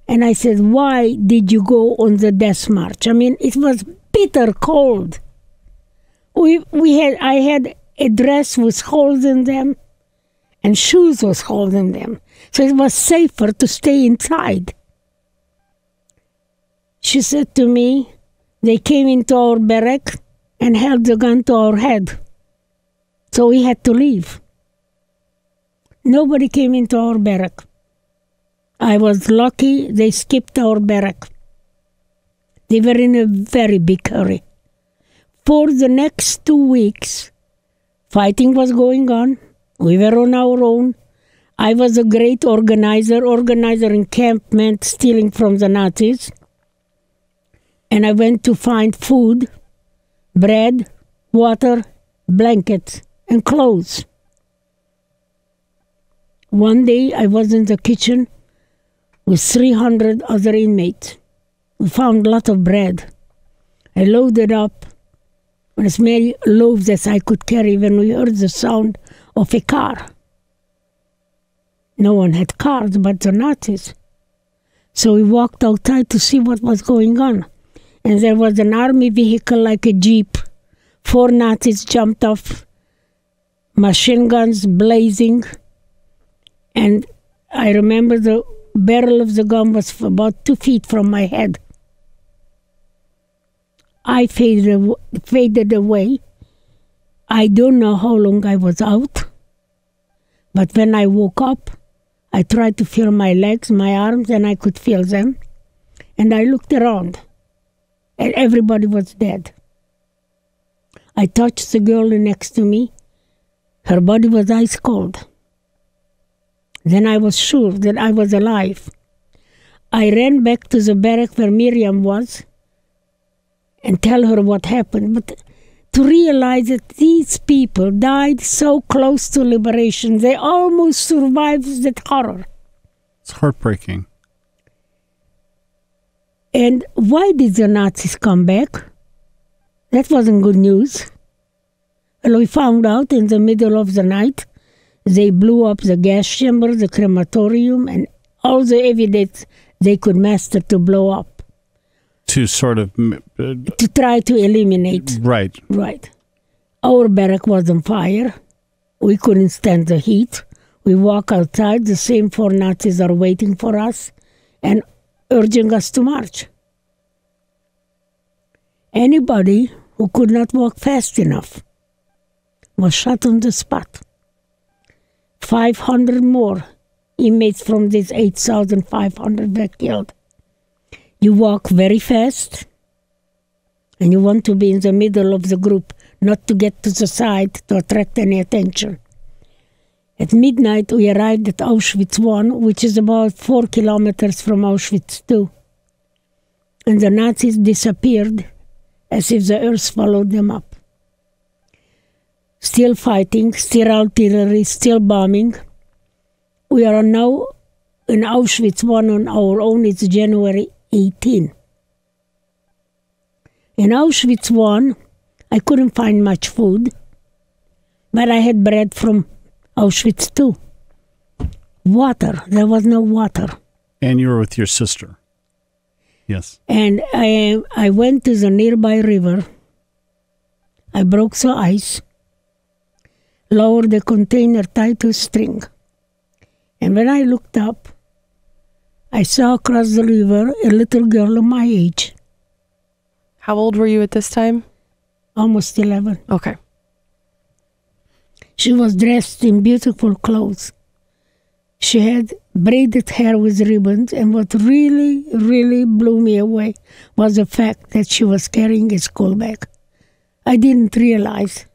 and I said, why did you go on the death march? I mean, it was bitter cold. I had a dress with holes in them and shoes with holes in them. So it was safer to stay inside. She said to me, they came into our barrack and held the gun to our head. So we had to leave. Nobody came into our barrack. I was lucky they skipped our barrack. They were in a very big hurry. For the next 2 weeks, fighting was going on. We were on our own. I was a great organizer. Organizer in camp meant stealing from the Nazis. And I went to find food, bread, water, blankets, and clothes. One day I was in the kitchen with 300 other inmates. We found a lot of bread. I loaded up as many loaves as I could carry when we heard the sound of a car. No one had cars but the Nazis. So we walked outside to see what was going on. And there was an army vehicle like a jeep. 4 Nazis jumped off, machine guns blazing. And I remember the barrel of the gun was about 2 feet from my head. I faded away. I don't know how long I was out. But when I woke up, I tried to feel my legs, my arms, and I could feel them. And I looked around, and everybody was dead. I touched the girl next to me. Her body was ice cold. Then I was sure that I was alive. I ran back to the barrack where Miriam was and tell her what happened. But to realize that these people died so close to liberation, they almost survived that horror. It's heartbreaking. And why did the Nazis come back? That wasn't good news. Well, we found out in the middle of the night, they blew up the gas chamber, the crematorium, and all the evidence they could master to blow up. To sort of... to try to eliminate. Right. Right. Our barrack was on fire. We couldn't stand the heat. We walk outside. The same 4 Nazis are waiting for us and urging us to march. Anybody who could not walk fast enough was shot on the spot. 500 more inmates from these 8,500 were killed. You walk very fast, and you want to be in the middle of the group, not to get to the side to attract any attention. At midnight, we arrived at Auschwitz I, which is about 4 kilometers from Auschwitz II. And the Nazis disappeared as if the earth swallowed them up. Still fighting, still artillery, still bombing. We are now in Auschwitz I on our own. It's January 18. In Auschwitz I couldn't find much food, but I had bread from Auschwitz II. Water, there was no water. And you were with your sister. Yes. And I went to the nearby river. I broke the ice, lowered the container tied to a string. And when I looked up, I saw across the river a little girl of my age. How old were you at this time? Almost 11. Okay. She was dressed in beautiful clothes. She had braided hair with ribbons, and what really, really blew me away was the fact that she was carrying a school bag. I didn't realize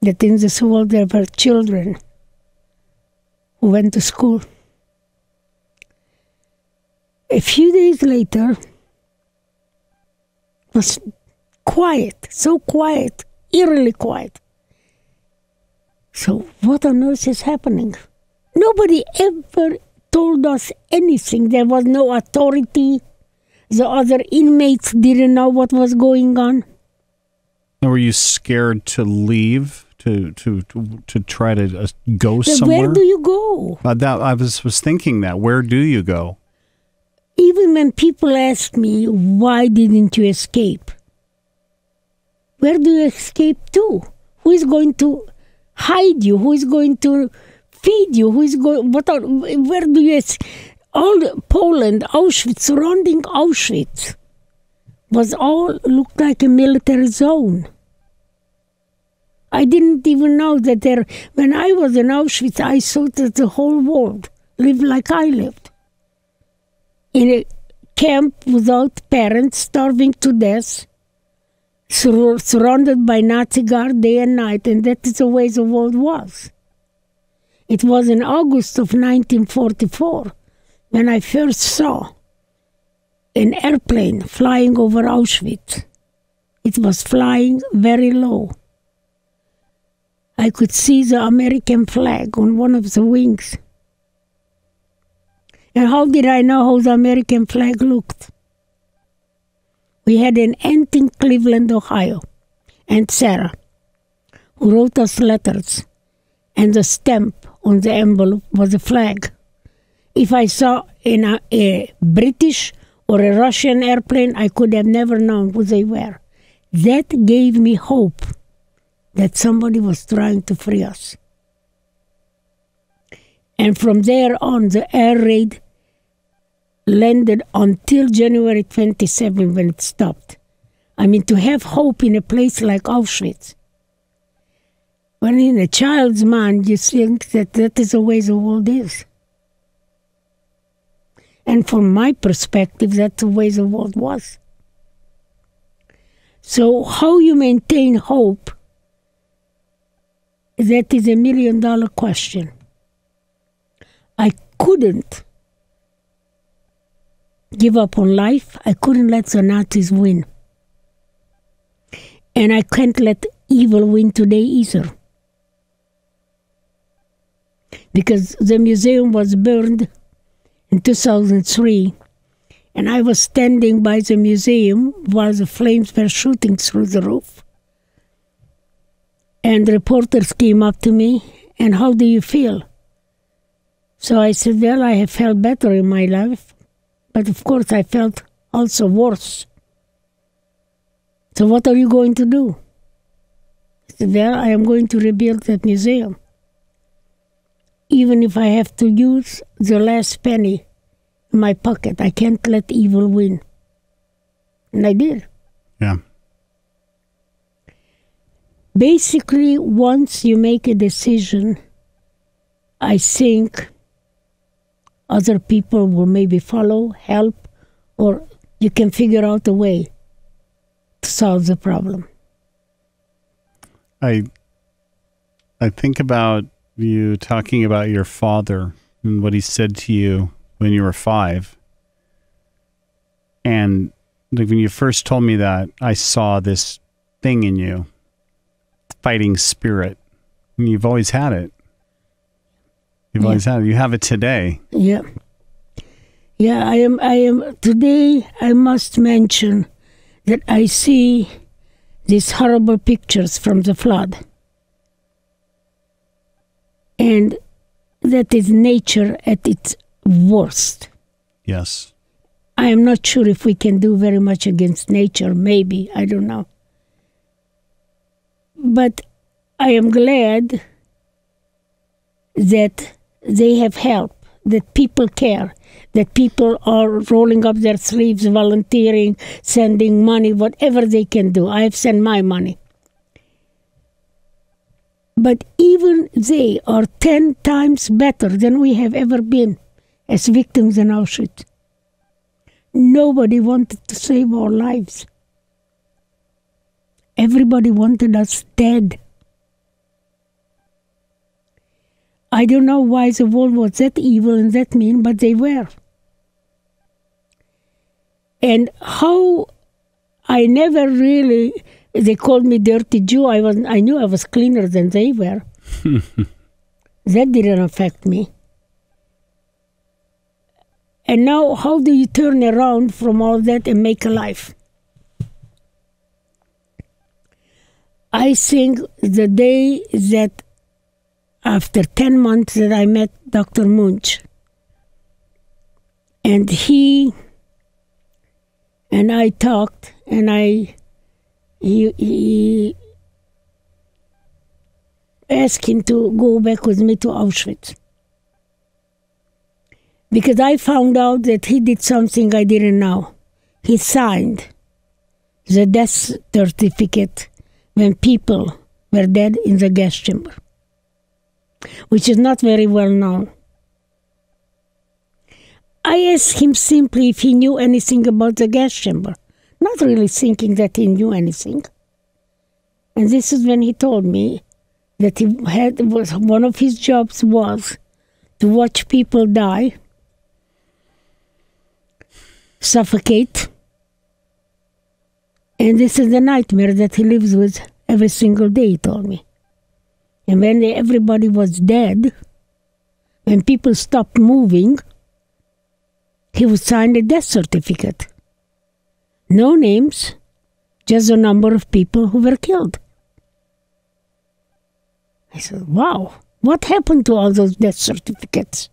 that in this world there were children who went to school. A few days later, it was quiet, so quiet, eerily quiet. So what on earth is happening? Nobody ever told us anything. There was no authority. The other inmates didn't know what was going on. And were you scared to leave, to try to go somewhere? Where do you go? I was thinking that. Where do you go? Even when people ask me, why didn't you escape? Where do you escape to? Who is going to hide you? Who is going to feed you? Who is going? Where do you? All Poland, Auschwitz, surrounding Auschwitz, looked like a military zone. I didn't even know that there. When I was in Auschwitz, I saw that the whole world lived like I lived, in a camp without parents, starving to death, surrounded by Nazi guard day and night, and that is the way the world was. It was in August of 1944 when I first saw an airplane flying over Auschwitz. It was flying very low. I could see the American flag on one of the wings. And how did I know how the American flag looked? We had an aunt in Cleveland, Ohio, Aunt Sarah, who wrote us letters, and the stamp on the envelope was a flag. If I saw a British or a Russian airplane, I could have never known who they were. That gave me hope that somebody was trying to free us. And from there on, the air raid landed until January 27 when it stopped. I mean, to have hope in a place like Auschwitz, when in a child's mind you think that that is the way the world is. And from my perspective, that's the way the world was. So how you maintain hope, that is $1 million question. I couldn't give up on life. I couldn't let the Nazis win. And I can't let evil win today either. Because the museum was burned in 2003, and I was standing by the museum while the flames were shooting through the roof. And reporters came up to me, and how do you feel? So I said, well, I have felt better in my life, but of course I felt also worse. So what are you going to do? I said, well, I am going to rebuild that museum. Even if I have to use the last penny in my pocket, I can't let evil win. And I did. Yeah. Basically, once you make a decision, I think other people will maybe follow, help, or you can figure out a way to solve the problem. I think about you talking about your father and what he said to you when you were 5. And like when you first told me that, I saw this thing in you, fighting spirit. And you've always had it. You've always had it. You have it today. Yeah. Yeah, I am today I must mention that I see these horrible pictures from the flood. And that is nature at its worst. Yes. I am not sure if we can do very much against nature. Maybe. I don't know. But I am glad that they have help, that people care, that people are rolling up their sleeves, volunteering, sending money, whatever they can do. I have sent my money. But even they are 10 times better than we have ever been as victims in Auschwitz. Nobody wanted to save our lives. Everybody wanted us dead. I don't know why the world was that evil and that mean, but they were. And how I never really, they called me dirty Jew. I knew I was cleaner than they were. That didn't affect me. And now, how do you turn around from all that and make a life? I think the day that after 10 months that I met Dr. Munch, and he and I talked, and he asked him to go back with me to Auschwitz. Because I found out that he did something I didn't know. He signed the death certificate when people were dead in the gas chamber, which is not very well known. I asked him simply if he knew anything about the gas chamber, not really thinking that he knew anything. And this is when he told me that one of his jobs was to watch people die, suffocate, and this is the nightmare that he lives with every single day, he told me. And when everybody was dead, when people stopped moving, he would sign a death certificate. No names, just the number of people who were killed. I said, wow, what happened to all those death certificates?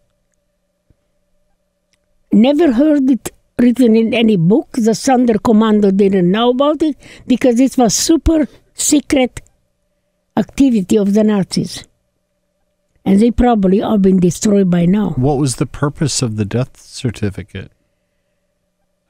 Never heard it written in any book. The Thunder Commando didn't know about it because it was super secret activity of the Nazis. And they probably all been destroyed by now. What was the purpose of the death certificate?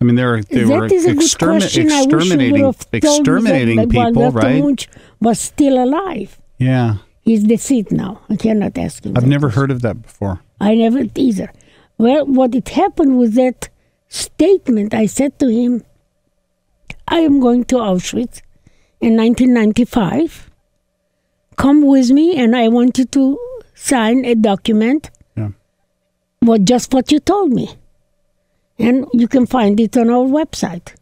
I mean, they were That is a good question. I wish you would have told me that exterminating while people, Dr. right? Munch was still alive. Yeah. He's deceased now. I cannot ask him. I've that never question. heard of that before. I never either. Well, what it happened was that statement. I said to him, I am going to Auschwitz in 1995. Come with me, and I want you to sign a document. Yeah. Just what you told me. And you can find it on our website.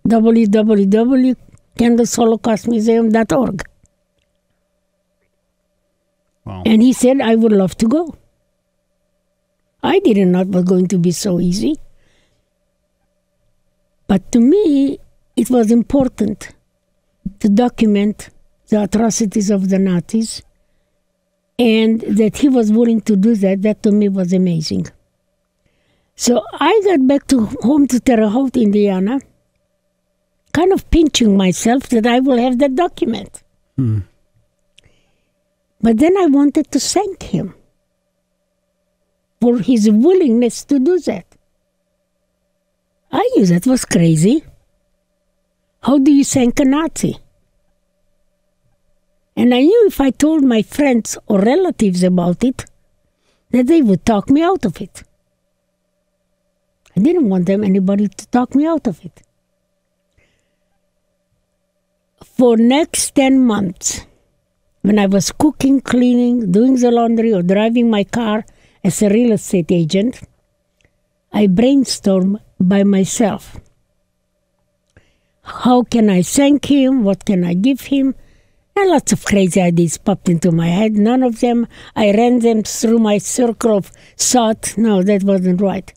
www.candace-holocaust-museum.org. Wow. And he said, I would love to go. I didn't know it was going to be so easy. But to me, it was important to document the atrocities of the Nazis, and that he was willing to do that to me was amazing. So I got back home to Terre Haute, Indiana, kind of pinching myself that I will have that document. But then I wanted to thank him for his willingness to do that. I knew that was crazy. How do you thank a Nazi? And I knew if I told my friends or relatives about it, that they would talk me out of it. I didn't want anybody to talk me out of it. For next 10 months, when I was cooking, cleaning, doing the laundry, or driving my car as a real estate agent, I brainstormed by myself. How can I thank him? What can I give him? And lots of crazy ideas popped into my head. None of them, I ran them through my circle of thought. No, that wasn't right.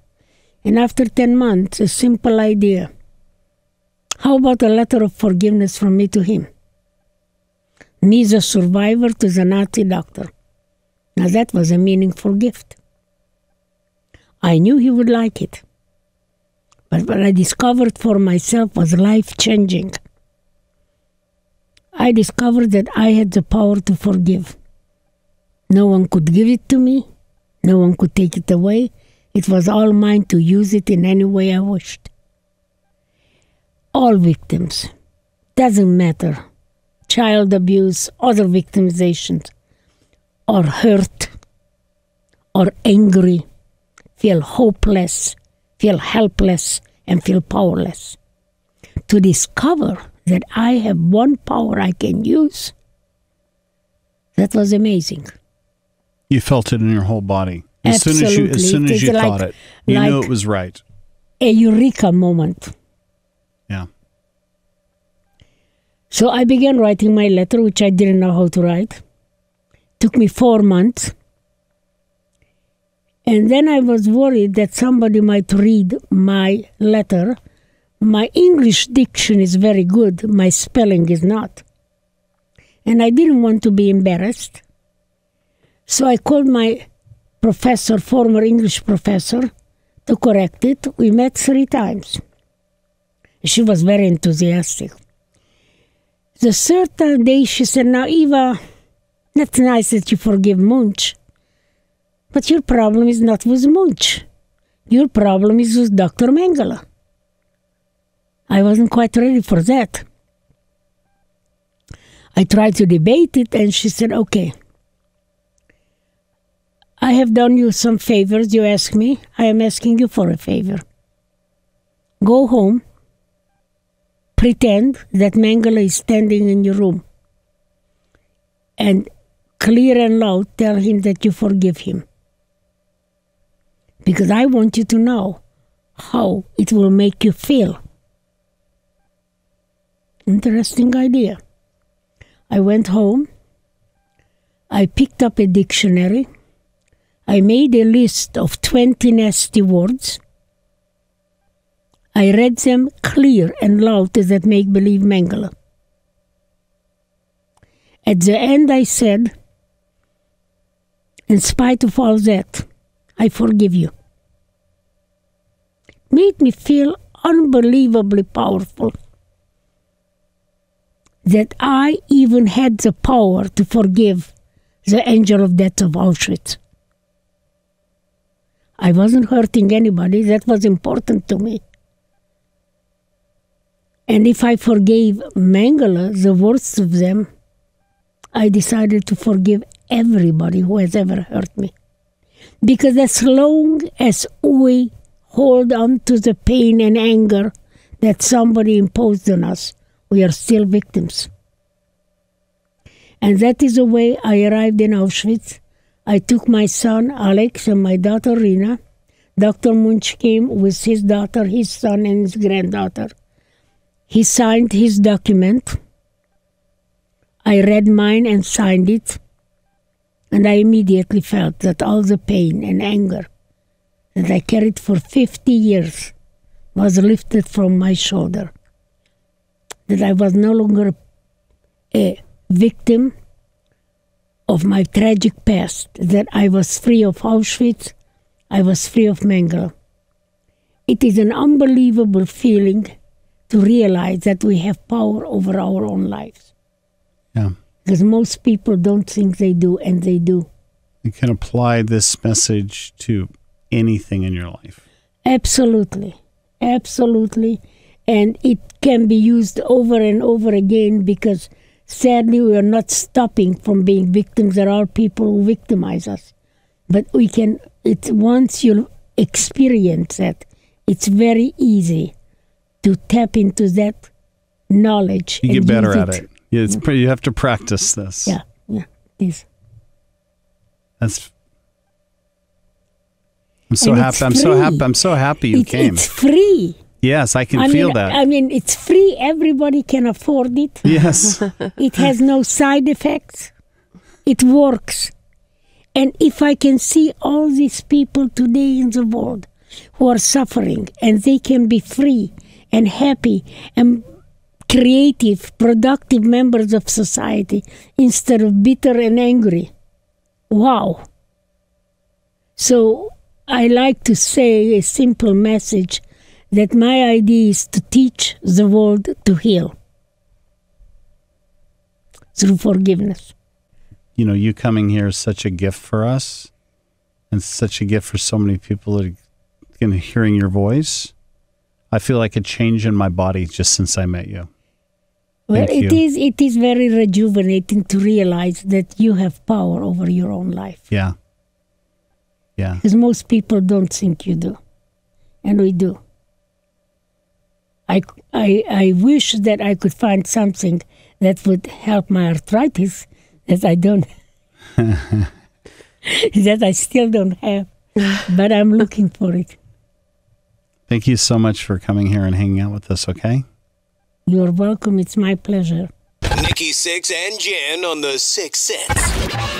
And after 10 months, a simple idea. How about a letter of forgiveness from me to him? Me, the survivor, to the Nazi doctor. Now that was a meaningful gift. I knew he would like it. But what I discovered for myself was life-changing. I discovered that I had the power to forgive. No one could give it to me. No one could take it away. It was all mine to use it in any way I wished. All victims, doesn't matter, child abuse, other victimizations, or hurt, or angry, feel hopeless, feel helpless, and feel powerless. To discover that I have one power I can use, that was amazing. You felt it in your whole body. As soon as you thought it, you knew it was right. A eureka moment. Yeah. So I began writing my letter, which I didn't know how to write. Took me 4 months. And then I was worried that somebody might read my letter. My English diction is very good. My spelling is not. And I didn't want to be embarrassed. So I called my professor, former English professor, to correct it. We met 3 times. She was very enthusiastic. The third day she said, now Eva, that's nice that you forgive Munch, but your problem is not with Munch. Your problem is with Dr. Mengele. I wasn't quite ready for that. I tried to debate it, and she said, okay, I have done you some favors. You ask me, I am asking you for a favor. Go home. Pretend that Mengele is standing in your room. And clear and loud tell him that you forgive him. Because I want you to know how it will make you feel. Interesting idea. I went home. I picked up a dictionary. I made a list of 20 nasty words. I read them clear and loud to that make-believe Mengele. At the end I said, in spite of all that, I forgive you. Made me feel unbelievably powerful. That I even had the power to forgive the angel of death of Auschwitz. I wasn't hurting anybody. That was important to me. And if I forgave Mengele, the worst of them, I decided to forgive everybody who has ever hurt me. Because as long as we hold on to the pain and anger that somebody imposed on us, we are still victims. And that is the way I arrived in Auschwitz. I took my son Alex and my daughter Rina. Dr. Munch came with his daughter, his son, and his granddaughter. He signed his document. I read mine and signed it. And I immediately felt that all the pain and anger that I carried for 50 years was lifted from my shoulder. That I was no longer a victim of my tragic past, that I was free of Auschwitz, I was free of Mengele. It is an unbelievable feeling to realize that we have power over our own lives. Yeah. Because most people don't think they do, and they do. You can apply this message to anything in your life. Absolutely. Absolutely. And it can be used over and over again because sadly we are not stopping from being victims. There are people who victimize us. But we can, once you experience that, it's very easy to tap into that knowledge. You get better at it. Yeah, you have to practice this. Yeah, it is. I'm so happy. I'm so happy you came. It's free. Yes, I can feel that. I mean, it's free. Everybody can afford it. Yes. It has no side effects. It works. And if I can see all these people today in the world who are suffering and they can be free and happy and creative, productive members of society instead of bitter and angry. Wow. So I like to say a simple message that my idea is to teach the world to heal through forgiveness. You know, you coming here is such a gift for us and such a gift for so many people that are hearing your voice. I feel like a change in my body just since I met you. Well, it is very rejuvenating to realize that you have power over your own life. Yeah. Yeah. Because most people don't think you do. And we do. I wish that I could find something that would help my arthritis that I don't, that I still don't have. But I'm looking for it. Thank you so much for coming here and hanging out with us, okay? You're welcome. It's my pleasure. Nikki Sixx and Jen on the Sixth Sense.